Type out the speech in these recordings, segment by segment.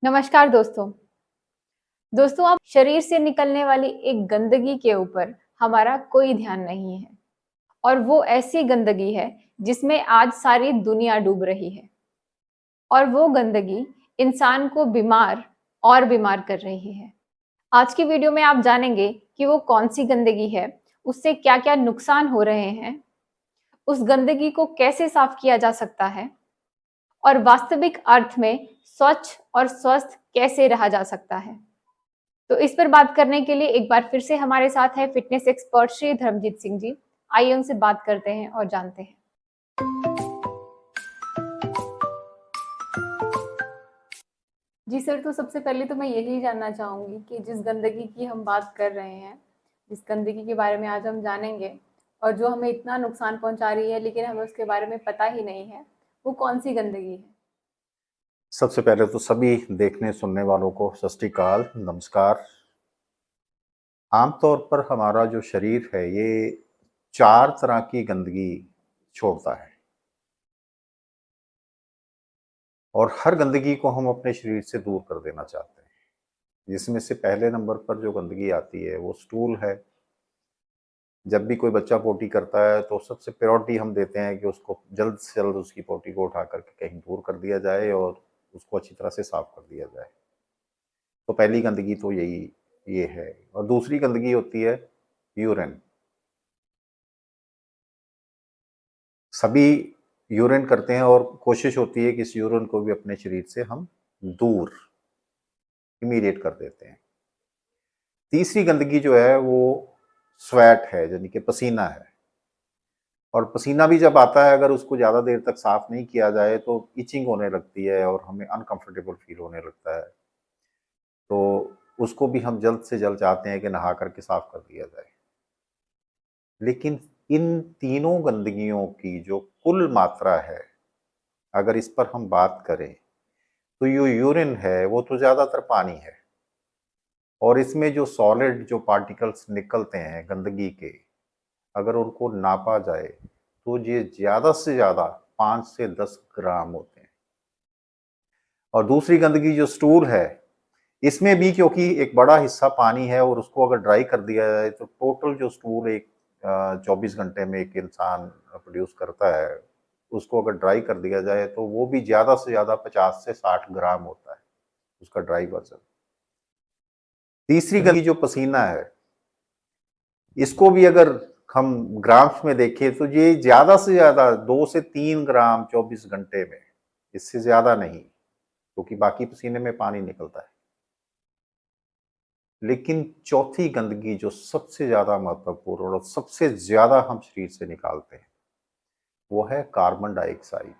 नमस्कार दोस्तों। दोस्तों, अब शरीर से निकलने वाली एक गंदगी के ऊपर हमारा कोई ध्यान नहीं है और वो ऐसी गंदगी है जिसमें आज सारी दुनिया डूब रही है और वो गंदगी इंसान को बीमार और बीमार कर रही है। आज की वीडियो में आप जानेंगे कि वो कौन-सी गंदगी है, उससे क्या-क्या नुकसान हो रहे हैं, उस गंदगी को कैसे साफ किया जा सकता है और वास्तविक अर्थ में स्वच्छ और स्वस्थ कैसे रहा जा सकता है। तो इस पर बात करने के लिए एक बार फिर से हमारे साथ है फिटनेस एक्सपर्ट श्री धर्मजीत सिंह जी। आइए उनसे बात करते हैं और जानते हैं। जी सर, तो सबसे पहले तो मैं यही जानना चाहूंगी कि जिस गंदगी की हम बात कर रहे हैं, जिस गंदगी के बारे में आज हम जानेंगे और जो हमें इतना नुकसान पहुंचा रही है लेकिन हमें उसके बारे में पता ही नहीं है, वो कौन सी गंदगी है? सबसे पहले तो सभी देखने सुनने वालों को सत श्री अकाल, नमस्कार। आमतौर पर हमारा जो शरीर है ये 4 तरह की गंदगी छोड़ता है और हर गंदगी को हम अपने शरीर से दूर कर देना चाहते हैं। जिसमें से पहले नंबर पर जो गंदगी आती है वो स्टूल है। जब भी कोई बच्चा पोटी करता है तो सबसे प्रायोरिटी हम देते हैं कि उसको जल्द से जल्द उसकी पोटी को उठा करके कहीं दूर कर दिया जाए और उसको अच्छी तरह से साफ कर दिया जाए। तो पहली गंदगी तो ये है। और दूसरी गंदगी होती है यूरिन। सभी यूरिन करते हैं और कोशिश होती है कि इस यूरिन को भी अपने शरीर से हम दूर इमीडिएट कर देते हैं। तीसरी गंदगी जो है वो स्वेट है, यानी कि पसीना है। और पसीना भी जब आता है, अगर उसको ज़्यादा देर तक साफ नहीं किया जाए तो इचिंग होने लगती है और हमें अनकंफर्टेबल फील होने लगता है। तो उसको भी हम जल्द से जल्द चाहते हैं कि नहा करके साफ कर दिया जाए। लेकिन इन तीनों गंदगियों की जो कुल मात्रा है, अगर इस पर हम बात करें तो जो यूरिन है वो तो ज़्यादातर पानी है और इसमें जो सॉलिड जो पार्टिकल्स निकलते हैं गंदगी के, अगर उनको नापा जाए तो ये ज़्यादा से ज़्यादा 5 से 10 ग्राम होते हैं। और दूसरी गंदगी जो स्टूल है, इसमें भी क्योंकि एक बड़ा हिस्सा पानी है और उसको अगर ड्राई कर दिया जाए तो टोटल जो स्टूल एक 24 घंटे में एक इंसान प्रोड्यूस करता है, उसको अगर ड्राई कर दिया जाए तो वो भी ज़्यादा से ज़्यादा 50 से 60 ग्राम होता है, उसका ड्राई वर्जन। तीसरी गंदगी जो पसीना है, इसको भी अगर हम ग्राम्स में देखें तो ये ज़्यादा से ज़्यादा 2 से 3 ग्राम 24 घंटे में, इससे ज़्यादा नहीं, क्योंकि बाकी पसीने में पानी निकलता है। लेकिन चौथी गंदगी जो सबसे ज़्यादा महत्वपूर्ण और सबसे ज़्यादा हम शरीर से निकालते हैं, वो है कार्बन डाइऑक्साइड।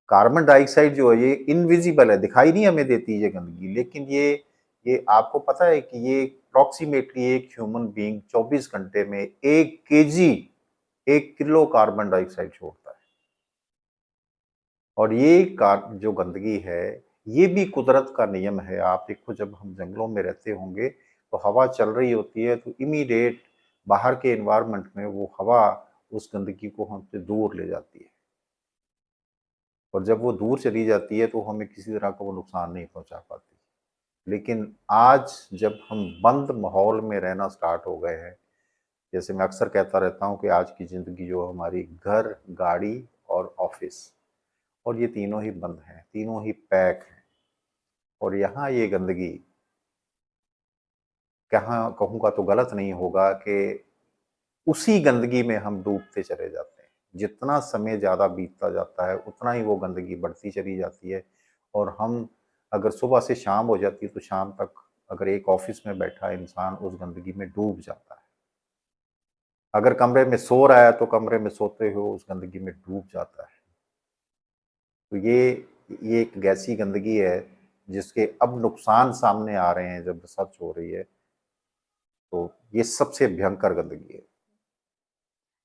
कार्बन डाइऑक्साइड जो है ये इनविजिबल है, दिखाई नहीं हमें देती ये गंदगी, लेकिन ये आपको पता है कि ये अप्रॉक्सीमेटली एक ह्यूमन बीइंग 24 घंटे में 1 केजी 1 किलो कार्बन डाइऑक्साइड छोड़ता है। और ये जो गंदगी है, ये भी कुदरत का नियम है। आप देखो, जब हम जंगलों में रहते होंगे तो हवा चल रही होती है तो इमीडिएट बाहर के एनवायरनमेंट में वो हवा उस गंदगी को हमसे दूर ले जाती है और जब वो दूर चली जाती है तो हमें किसी तरह का वो नुकसान नहीं पहुंचा पाती। लेकिन आज जब हम बंद माहौल में रहना स्टार्ट हो गए हैं, जैसे मैं अक्सर कहता रहता हूँ कि आज की ज़िंदगी जो हमारी घर, गाड़ी और ऑफिस, और ये तीनों ही बंद हैं, तीनों ही पैक हैं। और यहाँ ये गंदगी, कहाँ कहूँगा तो गलत नहीं होगा कि उसी गंदगी में हम डूबते चले जाते हैं। जितना समय ज़्यादा बीतता जाता है उतना ही वो गंदगी बढ़ती चली जाती है और हम, अगर सुबह से शाम हो जाती है तो शाम तक अगर एक ऑफिस में बैठा इंसान उस गंदगी में डूब जाता है। अगर कमरे में सो रहा है तो कमरे में सोते हुए उस गंदगी में डूब जाता है। तो ये एक ऐसी गंदगी है जिसके अब नुकसान सामने आ रहे हैं जब रिसर्च हो रही है। तो ये सबसे भयंकर गंदगी है।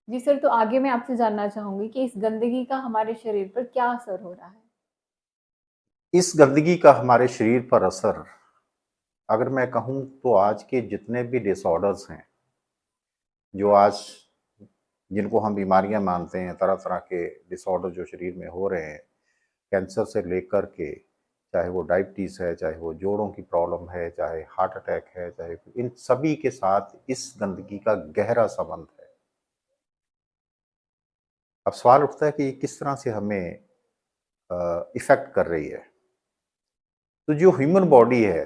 जी सर, तो आगे मैं आपसे जानना चाहूंगी कि इस गंदगी का हमारे शरीर पर क्या असर हो रहा है? इस गंदगी का हमारे शरीर पर असर, अगर मैं कहूँ तो आज के जितने भी डिसऑर्डर्स हैं, जो आज जिनको हम बीमारियां मानते हैं, तरह तरह के डिसऑर्डर जो शरीर में हो रहे हैं, कैंसर से लेकर के, चाहे वो डायबिटीज़ है, चाहे वो जोड़ों की प्रॉब्लम है, चाहे हार्ट अटैक है, चाहे इन सभी के साथ इस गंदगी का गहरा संबंध है। अब सवाल उठता है कि ये किस तरह से हमें इफ़ेक्ट कर रही है। तो जो ह्यूमन बॉडी है,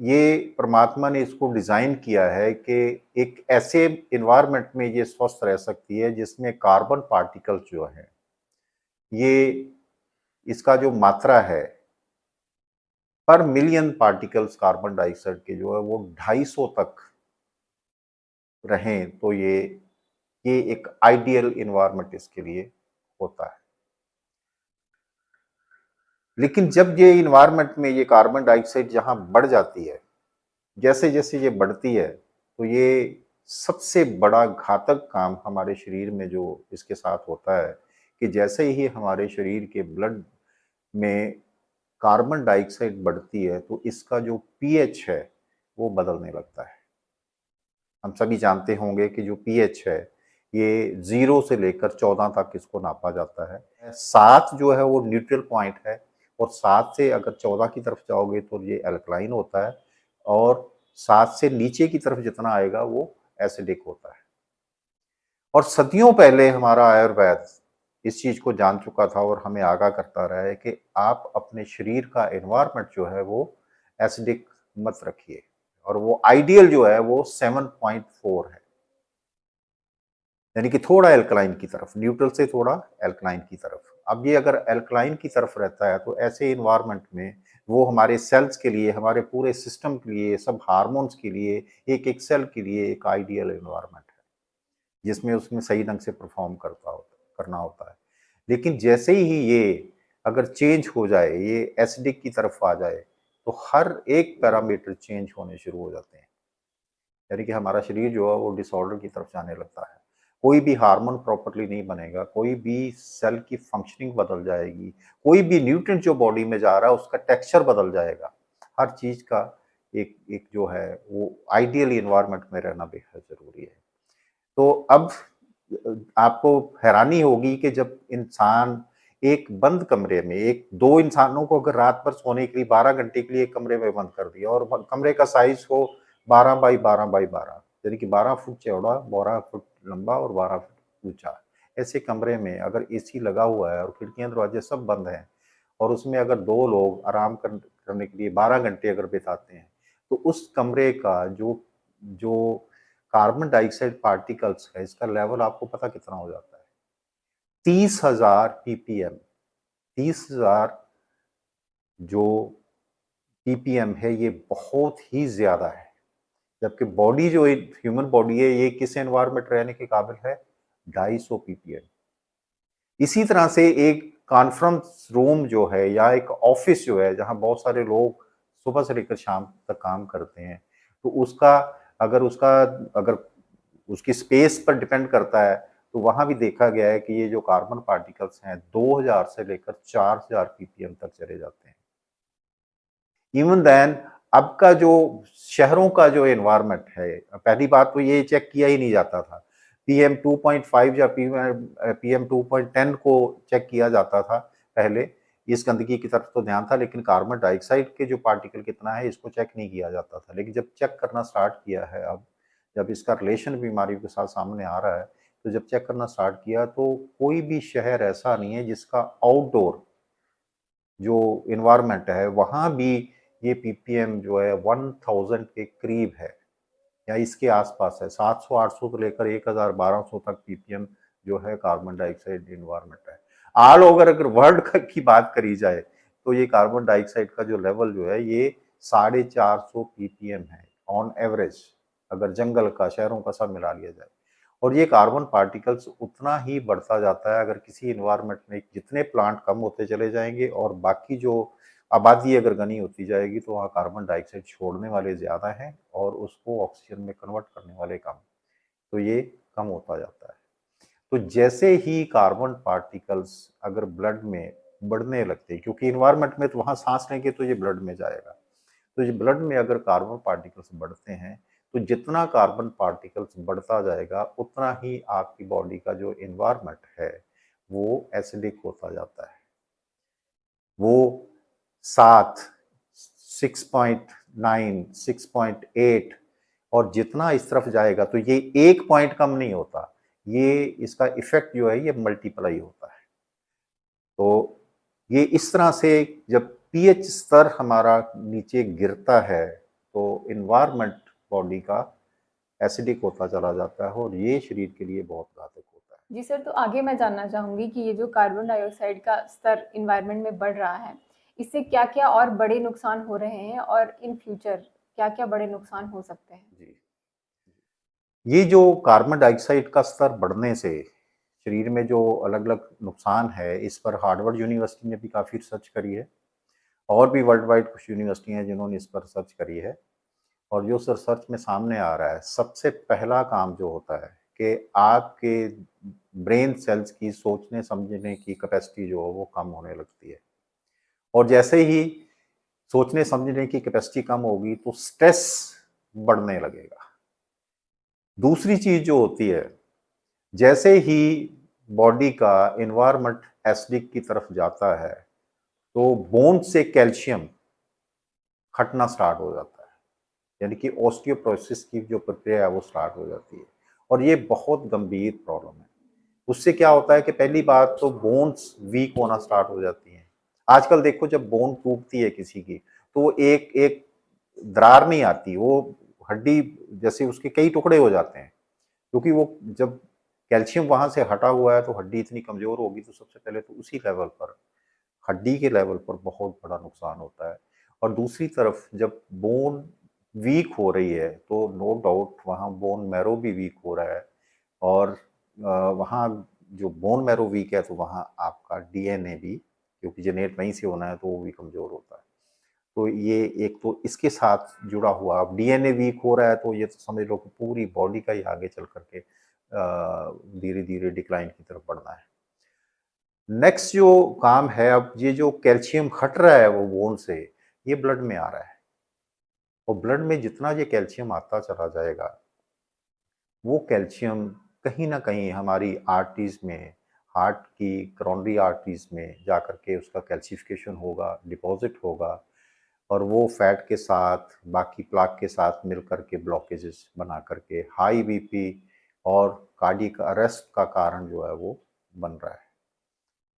ये परमात्मा ने इसको डिज़ाइन किया है कि एक ऐसे एनवायरनमेंट में ये स्वस्थ रह सकती है जिसमें कार्बन पार्टिकल्स जो हैं, ये इसका जो मात्रा है पर मिलियन पार्टिकल्स कार्बन डाइऑक्साइड के जो है वो 250 तक रहें, तो ये एक आइडियल एनवायरनमेंट इसके लिए होता है। लेकिन जब ये एनवायरनमेंट में ये कार्बन डाइऑक्साइड जहाँ बढ़ जाती है, जैसे-जैसे ये बढ़ती है, तो ये सबसे बड़ा घातक काम हमारे शरीर में जो इसके साथ होता है कि जैसे ही हमारे शरीर के ब्लड में कार्बन डाइऑक्साइड बढ़ती है, तो इसका जो पीएच है, वो बदलने लगता है। हम सभी जानते होंगे कि जो पीएच है, ये 0 से लेकर 14 तक इसको नापा जाता है। 7 जो है वो न्यूट्रल पॉइंट है और 7 से अगर 14 की तरफ जाओगे तो ये अल्कलाइन होता है और 7 से नीचे की तरफ जितना आएगा वो एसिडिक होता है। और सदियों पहले हमारा आयुर्वेद इस चीज़ को जान चुका था और हमें आगाह करता रहा है कि आप अपने शरीर का एनवायरनमेंट जो है वो एसिडिक मत रखिए और वो आइडियल जो है वो 7.4 है। यानी कि थोड़ा एल्कलाइन की तरफ, न्यूट्रल से थोड़ा एल्कलाइन की तरफ। अब ये अगर एल्कलाइन की तरफ रहता है तो ऐसे एनवायरनमेंट में वो हमारे सेल्स के लिए, हमारे पूरे सिस्टम के लिए, सब हार्मोन्स के लिए, एक-एक सेल के लिए एक आइडियल एनवायरनमेंट है, जिसमें उसमें सही ढंग से परफॉर्म करना होता है। लेकिन जैसे ही ये अगर चेंज हो जाए, ये एसिडिक की तरफ आ जाए, तो हर एक पैरामीटर चेंज होने शुरू हो जाते हैं। यानी कि हमारा शरीर जो है वो डिसऑर्डर की तरफ जाने लगता है। कोई भी हार्मोन प्रॉपर्ली नहीं बनेगा, कोई भी सेल की फंक्शनिंग बदल जाएगी, कोई भी न्यूट्रिएंट जो बॉडी में जा रहा है उसका टेक्सचर बदल जाएगा। हर चीज़ का एक एक जो है वो आइडियल एनवायरनमेंट में रहना बेहद ज़रूरी है। तो अब आपको हैरानी होगी कि जब इंसान एक बंद कमरे में, एक 2 इंसानों को अगर रात भर सोने के लिए 12 घंटे के लिए एक कमरे में बंद कर दिया और कमरे का साइज़ हो 12 बाई 12 बाई 12, यानी कि 12 फुट चौड़ा, 12 फुट लंबा और 12 फुट ऊँचा। ऐसे कमरे में अगर एसी लगा हुआ है और खिड़कियाँ दरवाजे सब बंद हैं और उसमें अगर 2 लोग आराम करने के लिए 12 घंटे अगर बिताते हैं, तो उस कमरे का जो जो कार्बन डाइऑक्साइड पार्टिकल्स है, इसका लेवल आपको पता कितना हो जाता है? 30,000 पीपीएम। 30,000 जो पीपीएम है, ये बहुत ही ज़्यादा है। जबकि बॉडी जो एक ह्यूमन बॉडी है, ये किस एनवायरनमेंट रहने के काबिल है? 250 पीपीएम। इसी तरह से एक कॉन्फ्रेंस रूम जो है या एक ऑफिस जो है, जहाँ बहुत सारे लोग सुबह से लेकर शाम तक काम करते हैं, तो अगर उसकी स्पेस पर डिपेंड करता है, तो वहाँ भी देखा गया है कि ये जो कार्बन पार्टिकल्स हैं, 2000 से लेकर 4000 पीपीएम तक चले जाते हैं। इवन देन अब का जो शहरों का जो एनवायरनमेंट है, पहली बात तो ये चेक किया ही नहीं जाता था। पीएम 2.5 या पीएम 2.10 को चेक किया जाता था पहले। इस गंदगी की तरफ तो ध्यान था, लेकिन कार्बन डाइऑक्साइड के जो पार्टिकल कितना है इसको चेक नहीं किया जाता था। लेकिन जब चेक करना स्टार्ट किया है अब, जब इसका रिलेशन बीमारियों के साथ सामने आ रहा है, तो जब चेक करना स्टार्ट किया तो कोई भी शहर ऐसा नहीं है जिसका आउटडोर जो एनवायरनमेंट है वहाँ भी ये पीपीएम जो है 1000 के करीब है या इसके आसपास है। 700-800 से लेकर 1000-1200 तक पीपीएम जो है कार्बन डाइऑक्साइड एनवायरनमेंट है। ऑल ओवर अगर वर्ल्ड की बात करी जाए तो ये कार्बन डाइऑक्साइड का जो लेवल जो है ये 450 पीपीएम है ऑन एवरेज, अगर जंगल का, शहरों का सब मिला लिया जाए। और ये कार्बन पार्टिकल्स उतना ही बढ़ता जाता है अगर किसी एनवायरनमेंट में जितने प्लांट कम होते चले जाएंगे और बाकी जो आबादी अगर घनी होती जाएगी तो वहाँ कार्बन डाइऑक्साइड छोड़ने वाले ज़्यादा हैं और उसको ऑक्सीजन में कन्वर्ट करने वाले कम। तो ये कम होता जाता है। तो जैसे ही कार्बन पार्टिकल्स अगर ब्लड में बढ़ने लगते हैं, क्योंकि एनवायरनमेंट में तो वहाँ सांस लेंगे तो ये ब्लड में जाएगा। तो ये ब्लड में अगर कार्बन पार्टिकल्स बढ़ते हैं, तो जितना कार्बन पार्टिकल्स बढ़ता जाएगा उतना ही आपकी बॉडी का जो एनवायरनमेंट है वो एसिडिक होता जाता है। 7, 6.9, 6.8 और जितना इस तरफ जाएगा तो ये एक पॉइंट कम नहीं होता, ये इसका इफेक्ट जो है ये मल्टीप्लाई होता है। तो ये इस तरह से जब पीएच स्तर हमारा नीचे गिरता है तो इन्वायरमेंट बॉडी का एसिडिक होता चला जाता है और ये शरीर के लिए बहुत घातक होता है। जी सर, तो आगे मैं जानना चाहूँगी कि ये जो कार्बन डाइऑक्साइड का स्तर एनवायरनमेंट में बढ़ रहा है, इससे क्या-क्या और बड़े नुकसान हो रहे हैं और इन फ्यूचर क्या-क्या बड़े नुकसान हो सकते हैं? जी। ये जो कार्बन डाइऑक्साइड का स्तर बढ़ने से शरीर में जो अलग-अलग नुकसान है, इस पर हार्वर्ड यूनिवर्सिटी ने भी काफ़ी रिसर्च करी है और भी वर्ल्ड वाइड कुछ यूनिवर्सिटी हैं जिन्होंने इस पर रिसर्च करी है। और जो उस रिसर्च में सामने आ रहा है, सबसे पहला काम जो होता है कि आपके ब्रेन सेल्स की सोचने समझने की कैपेसिटी जो है वो कम होने लगती है और जैसे ही सोचने समझने की कैपेसिटी कम होगी तो स्ट्रेस बढ़ने लगेगा। दूसरी चीज जो होती है, जैसे ही बॉडी का एनवायरनमेंट एसिडिक की तरफ जाता है तो बोन से कैल्शियम हटना स्टार्ट हो जाता है, यानी कि ऑस्टियोपोरोसिस की जो प्रक्रिया है वो स्टार्ट हो जाती है और ये बहुत गंभीर प्रॉब्लम है। उससे क्या होता है कि पहली बात तो बोन्स वीक होना स्टार्ट हो जाती हैं। आजकल देखो जब बोन टूटती है किसी की तो वो एक एक दरार नहीं आती, वो हड्डी जैसे उसके कई टुकड़े हो जाते हैं क्योंकि वो जब कैल्शियम वहां से हटा हुआ है तो हड्डी इतनी कमजोर होगी तो सबसे पहले तो उसी लेवल पर, हड्डी के लेवल पर बहुत बड़ा नुकसान होता है। और दूसरी तरफ जब बोन वीक हो रही है तो नो डाउट वहाँ बोन मैरो भी वीक हो रहा है और वहाँ जो बोन मैरो वीक है तो वहाँ आपका डीएनए भी, क्योंकि जेनेट वहीं से होना है तो वो भी कमज़ोर होता है। तो ये एक तो इसके साथ जुड़ा हुआ, अब डीएनए वीक हो रहा है तो ये तो समझ लो कि पूरी बॉडी का ही आगे चल करके धीरे धीरे डिक्लाइन की तरफ बढ़ना है। नेक्स्ट जो काम है, अब ये जो कैल्शियम हट रहा है वो बोन से, ये ब्लड में आ रहा है और ब्लड में जितना ये कैल्शियम आता चला जाएगा वो कैल्शियम कहीं ना कहीं हमारी आर्टरीज में, हार्ट की करोनरी आर्टरीज में जा करके उसका कैल्सिफिकेशन होगा, डिपॉजिट होगा और वो फैट के साथ बाकी प्लाक के साथ मिल करके ब्लॉकेजेस बना करके हाई बीपी और कार्डियक अरेस्ट का कारण जो है वो बन रहा है।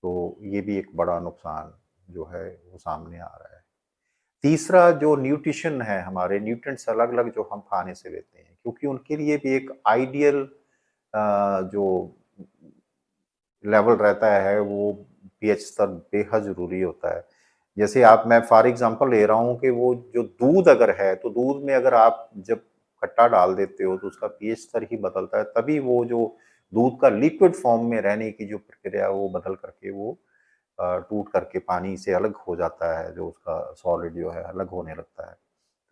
तो ये भी एक बड़ा नुकसान जो है वो सामने आ रहा है। तीसरा जो न्यूट्रिशन है, हमारे न्यूट्रिएंट्स अलग अलग जो हम खाने से लेते हैं क्योंकि उनके लिए भी एक आइडियल जो लेवल रहता है वो पीएच स्तर बेहद ज़रूरी होता है। जैसे आप, मैं फॉर एग्जांपल ले रहा हूँ कि वो जो दूध अगर है तो दूध में अगर आप जब खट्टा डाल देते हो तो उसका पीएच स्तर ही बदलता है, तभी वो जो दूध का लिक्विड फॉर्म में रहने की जो प्रक्रिया है वो बदल करके वो टूट करके पानी से अलग हो जाता है, जो उसका सॉलिड जो है अलग होने लगता है।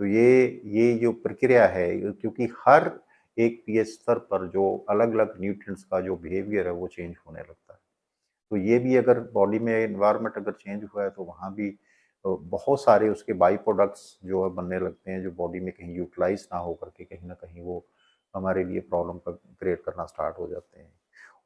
तो ये जो प्रक्रिया है, क्योंकि हर एक पीएच स्तर पर जो अलग-अलग न्यूट्रिएंट्स का जो बिहेवियर है वो चेंज होने लगता है। तो ये भी अगर बॉडी में एनवायरनमेंट अगर चेंज हुआ है तो वहाँ भी बहुत सारे उसके बाई प्रोडक्ट्स जो है बनने लगते हैं जो बॉडी में कहीं यूटिलाइज ना हो करके कहीं ना कहीं वो हमारे लिए प्रॉब्लम का क्रिएट करना स्टार्ट हो जाते हैं।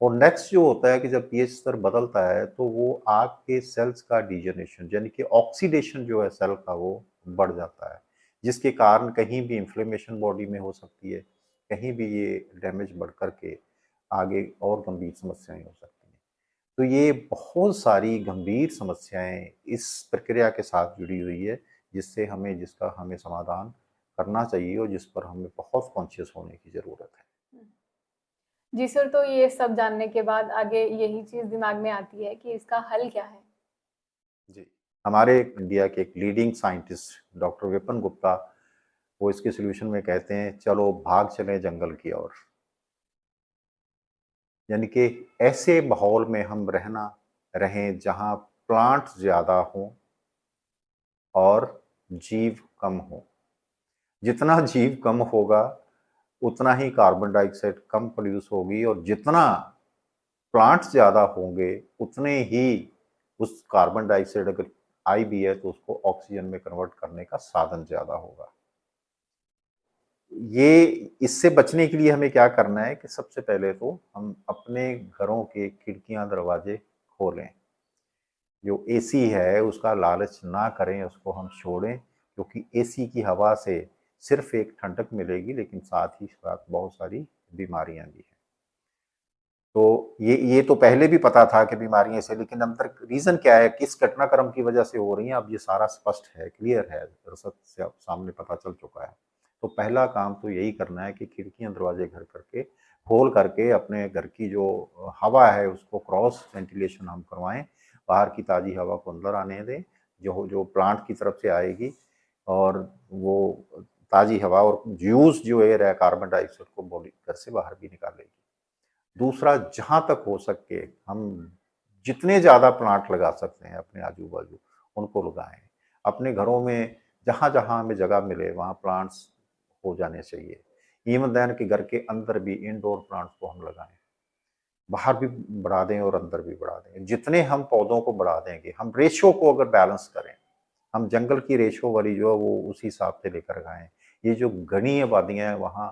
और नेक्स्ट जो होता है कि जब पीएच स्तर बदलता है तो वो आपके सेल्स का डिजनरेशन यानी कि ऑक्सीडेशन जो है सेल का वो बढ़ जाता है, जिसके कारण कहीं भी इंफ्लेमेशन बॉडी में हो सकती है, कहीं भी ये डैमेज बढ़ करके आगे और गंभीर समस्याएं हो सकती हैं। तो ये बहुत सारी गंभीर समस्याएं इस प्रक्रिया के साथ जुड़ी हुई है जिसका हमें समाधान करना चाहिए और जिस पर हमें बहुत कॉन्शियस होने की ज़रूरत है। जी सर, तो ये सब जानने के बाद आगे यही चीज़ दिमाग में आती है कि इसका हल क्या है? जी, हमारे इंडिया के एक leading scientist doctor Vipin Gupta, वो इसके सॉल्यूशन में कहते हैं चलो भाग चलें जंगल की ओर। यानी कि ऐसे माहौल में हम रहें जहाँ प्लांट्स ज़्यादा हों और जीव कम हो। जितना जीव कम होगा उतना ही कार्बन डाइऑक्साइड कम प्रोड्यूस होगी और जितना प्लांट्स ज़्यादा होंगे उतने ही उस कार्बन डाइऑक्साइड अगर आई भी है तो उसको ऑक्सीजन में कन्वर्ट करने का साधन ज़्यादा होगा। ये इससे बचने के लिए हमें क्या करना है कि सबसे पहले तो हम अपने घरों के खिड़कियां दरवाजे खोलें। जो एसी है उसका लालच ना करें, उसको हम छोड़ें, क्योंकि एसी की हवा से सिर्फ एक ठंडक मिलेगी, लेकिन साथ ही साथ बहुत सारी बीमारियां भी हैं। तो ये तो पहले भी पता था कि बीमारियां ऐसे, लेकिन अंदर रीजन क्या है, किस घटनाक्रम की वजह से हो रही हैं, अब ये सारा स्पष्ट है, क्लियर है, रसद से अब सामने पता चल चुका है। तो पहला काम तो यही करना है कि खिड़कियां दरवाजे घर करके खोल करके अपने घर की जो हवा है उसको क्रॉस वेंटिलेशन हम करवाएं, बाहर की ताज़ी हवा को अंदर आने दें, जो जो प्लांट की तरफ से आएगी, और वो ताज़ी हवा और यूज जो एयर है कार्बन डाइऑक्साइड को बॉडी घर से बाहर भी निकालेगी। दूसरा, जहाँ तक हो सके हम जितने ज़्यादा प्लांट लगा सकते हैं अपने आजू बाजू उनको लगाएं। अपने घरों में जहाँ जहाँ हमें जगह मिले वहाँ प्लांट्स हो जाने चाहिए। इवन देन कि घर के अंदर भी इंडोर प्लांट्स को हम लगाएं, बाहर भी बढ़ा दें और अंदर भी बढ़ा दें। जितने हम पौधों को बढ़ा देंगे, हम रेशो को अगर बैलेंस करें, हम जंगल की रेशो वाली जो है वो उस हिसाब से लेकर आएँ। ये जो घनी आबादियाँ हैं वहाँ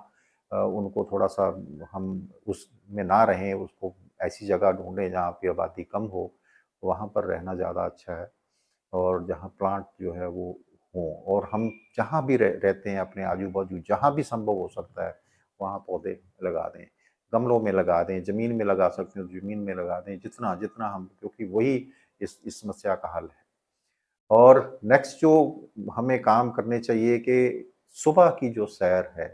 उनको थोड़ा-सा हम उसमें ना रहें, उसको ऐसी जगह ढूँढें जहाँ पे आबादी कम हो, वहाँ पर रहना ज़्यादा अच्छा है, और जहाँ प्लांट जो है वो हों, और हम जहाँ भी रहते हैं अपने आजू-बाजू जहाँ भी संभव हो सकता है, वहाँ पौधे लगा दें। गमलों में लगा दें, ज़मीन में लगा सकते हैं तो ज़मीन में लगा दें, जितना हम, क्योंकि वही इस समस्या का हल है। और नेक्स्ट जो हमें काम करने चाहिए कि सुबह की जो सैर है,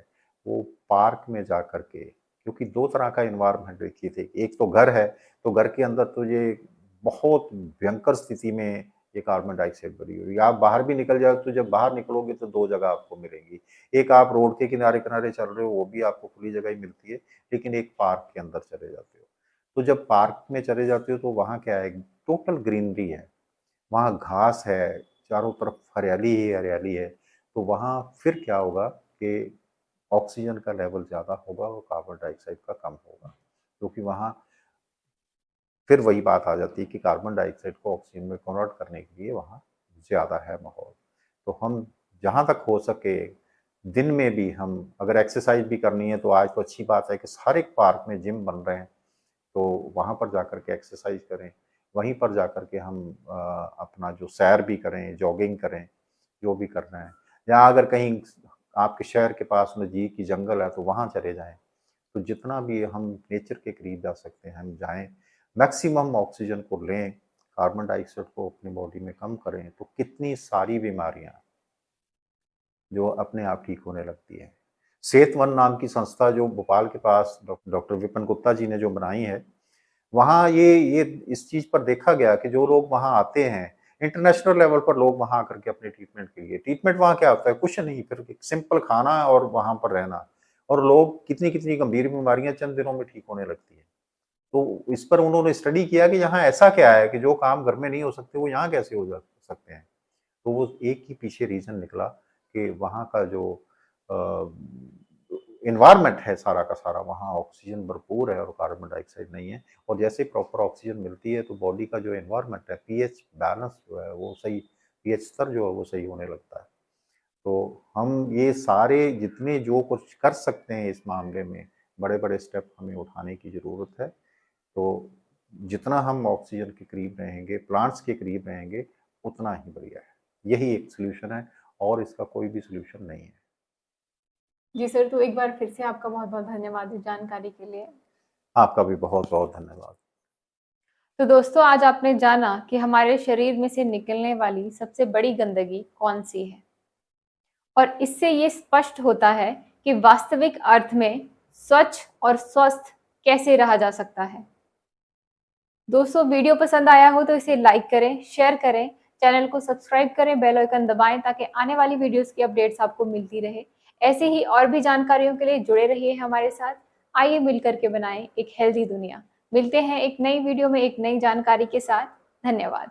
वो पार्क में जा कर के, क्योंकि 2 तरह का एनवायरनमेंट देखिए थे, एक तो घर है, तो घर के अंदर तो ये बहुत भयंकर स्थिति में ये कार्बन डाइऑक्साइड भरी हुई है। आप बाहर भी निकल जाओ, तो जब बाहर निकलोगे तो 2 जगह आपको मिलेंगी। एक आप रोड के किनारे-किनारे चल रहे हो, वो भी आपको खुली जगह ही मिलती है, लेकिन एक पार्क के अंदर चले जाते हो। तो जब पार्क में चले जाते हो तो वहाँ क्या है, टोटल ग्रीनरी है। वहाँ घास है, चारों तरफ हरियाली ही हरियाली है, तो वहाँ फिर क्या होगा कि ऑक्सीजन का लेवल ज़्यादा होगा और कार्बन डाइऑक्साइड का कम होगा। क्योंकि वहाँ फिर वही बात आ जाती है कि कार्बन डाइऑक्साइड को ऑक्सीजन में कन्वर्ट करने के लिए वहाँ ज़्यादा है माहौल। तो हम जहाँ तक हो सके दिन में भी हम अगर एक्सरसाइज भी करनी है, तो आज तो अच्छी बात है कि हर एक पार्क में जिम बन रहे हैं, तो वहाँ पर जाकर के एक्सरसाइज करें, वहीं पर जाकर के हम अपना जो सैर भी करें, जॉगिंग करें, जो भी करना है। या अगर कहीं आपके शहर के पास नज़दीक ही जंगल है तो वहाँ चले जाएँ। तो जितना भी हम नेचर के करीब जा सकते हैं हम जाएँ, मैक्सिमम ऑक्सीजन को लें, कार्बन डाइऑक्साइड को अपनी बॉडी में कम करें, तो कितनी सारी बीमारियाँ जो अपने आप ठीक होने लगती है। सेहतवन नाम की संस्था जो भोपाल के पास डॉक्टर विपिन गुप्ता जी ने जो बनाई है, वहाँ ये इस चीज़ पर देखा गया कि जो लोग वहाँ आते हैं, इंटरनेशनल लेवल पर लोग वहाँ आकर के अपने ट्रीटमेंट वहाँ क्या होता है, कुछ नहीं, फिर एक सिंपल खाना और वहाँ पर रहना, और लोग कितनी-कितनी गंभीर बीमारियाँ चंद दिनों में ठीक होने लगती हैं। तो इस पर उन्होंने स्टडी किया कि यहाँ ऐसा क्या है कि जो काम घर में नहीं हो सकते, वो यहाँ कैसे हो जा सकते हैं। तो वो एक ही पीछे रीज़न निकला कि वहाँ का जो अ, एनवायरनमेंट है सारा का सारा, वहाँ ऑक्सीजन भरपूर है और कार्बन डाइऑक्साइड नहीं है, और जैसे प्रॉपर ऑक्सीजन मिलती है तो बॉडी का जो एनवायरनमेंट है, पीएच बैलेंस जो है वो सही, पीएच स्तर जो है वो सही होने लगता है। तो हम ये सारे जितने जो कुछ कर सकते हैं इस मामले में, बड़े-बड़े स्टेप हमें उठाने की ज़रूरत है। तो जितना हम ऑक्सीजन के करीब रहेंगे, प्लांट्स के करीब रहेंगे, उतना ही बढ़िया है। यही एक सॉल्यूशन है, और इसका कोई भी सॉल्यूशन नहीं है। जी सर, तो एक बार फिर से आपका बहुत-बहुत धन्यवाद इस जानकारी के लिए। आपका भी बहुत-बहुत धन्यवाद। तो दोस्तों, आज आपने जाना कि हमारे शरीर में से निकलने वाली सबसे बड़ी गंदगी कौन-सी है, और इससे ये स्पष्ट होता है कि वास्तविक अर्थ में स्वच्छ और स्वस्थ कैसे रहा जा सकता है। दोस्तों, वीडियो पसंद आया हो तो इसे लाइक करें, शेयर करें, चैनल को सब्सक्राइब करें, बेल आइकन दबाएं ताकि आने वाली वीडियोस की अपडेट्स आपको मिलती रहे। ऐसे ही और भी जानकारियों के लिए जुड़े रहिए हमारे साथ। आइए मिलकर के बनाएं एक हेल्दी दुनिया। मिलते हैं एक नई वीडियो में एक नई जानकारी के साथ। धन्यवाद।